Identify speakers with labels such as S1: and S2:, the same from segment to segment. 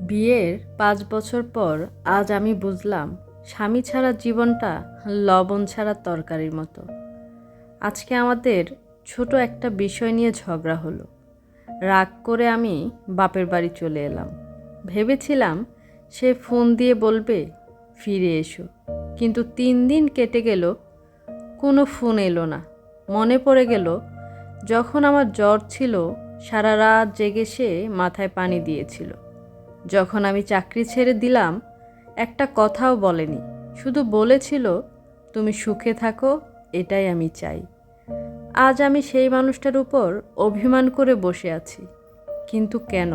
S1: বিয়ের ৫ বছর পর আজ আমি বুঝলাম স্বামী ছাড়া জীবনটা লবণ ছাড়া তরকারির মতো। আজকে আমাদের ছোট একটা বিষয় নিয়ে ঝগড়া হলো। রাগ করে আমি বাপের বাড়ি চলে এলাম। ভেবেছিলাম সে ফোন দিয়ে বলবে ফিরে এসো, কিন্তু ৩ দিন কেটে গেল, কোনো ফোন এলো না। মনে পড়ে গেল যখন আমার জ্বর ছিল, সারা রাত জেগে সে মাথায় পানি দিয়েছিল। যখন আমি চাকরি ছেড়ে দিলাম, একটা কথাও বলেনি, শুধু বলেছিল তুমি সুখে থাকো, এটাই আমি চাই। আজ আমি সেই মানুষটার উপর অভিমান করে বসে আছি। কিন্তু কেন?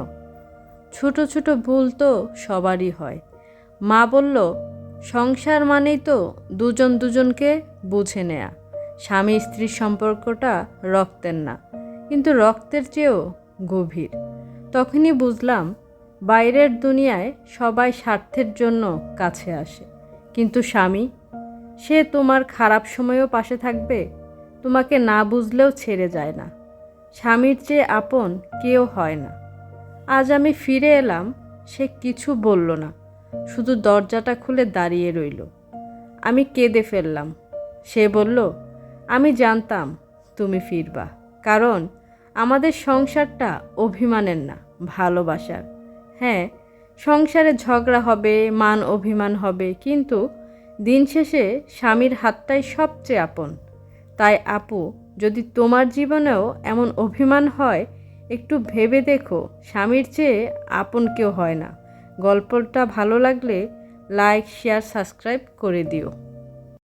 S1: ছোট ছোট ভুল তো সবারই হয়। মা বলল সংসার মানেই তো দুজন দুজনকে বুঝে নেয়া। স্বামী স্ত্রীর সম্পর্কটা রক্তের না, কিন্তু রক্তের চেয়েও গভীর। তখনই বুঝলাম বাইরের দুনিয়ায় সবাই স্বার্থের জন্য কাছে আসে, কিন্তু স্বামী, সে তোমার খারাপ সময়েও পাশে থাকবে, তোমাকে না বুঝলেও ছেড়ে যায় না। স্বামীর চেয়ে আপন কেউ হয় না। আজ আমি ফিরে এলাম, সে কিছু বলল না, শুধু দরজাটা খুলে দাঁড়িয়ে রইল। আমি কেঁদে ফেললাম। সে বলল আমি জানতাম তুমি ফিরবা, কারণ আমাদের সংসারটা অভিমানের না, ভালোবাসার। হ্যাঁ, সংসারে ঝগড়া হবে, মান অভিমান হবে, কিন্তু দিন শেষে স্বামীর হাতটাই সবচেয়ে আপন। তাই আপু, যদি তোমার জীবনেও এমন অভিমান হয়, একটু ভেবে দেখো, স্বামীর চেয়ে আপন কেউ হয় না। গল্পটা ভালো লাগলে লাইক, শেয়ার, সাবস্ক্রাইব করে দিও।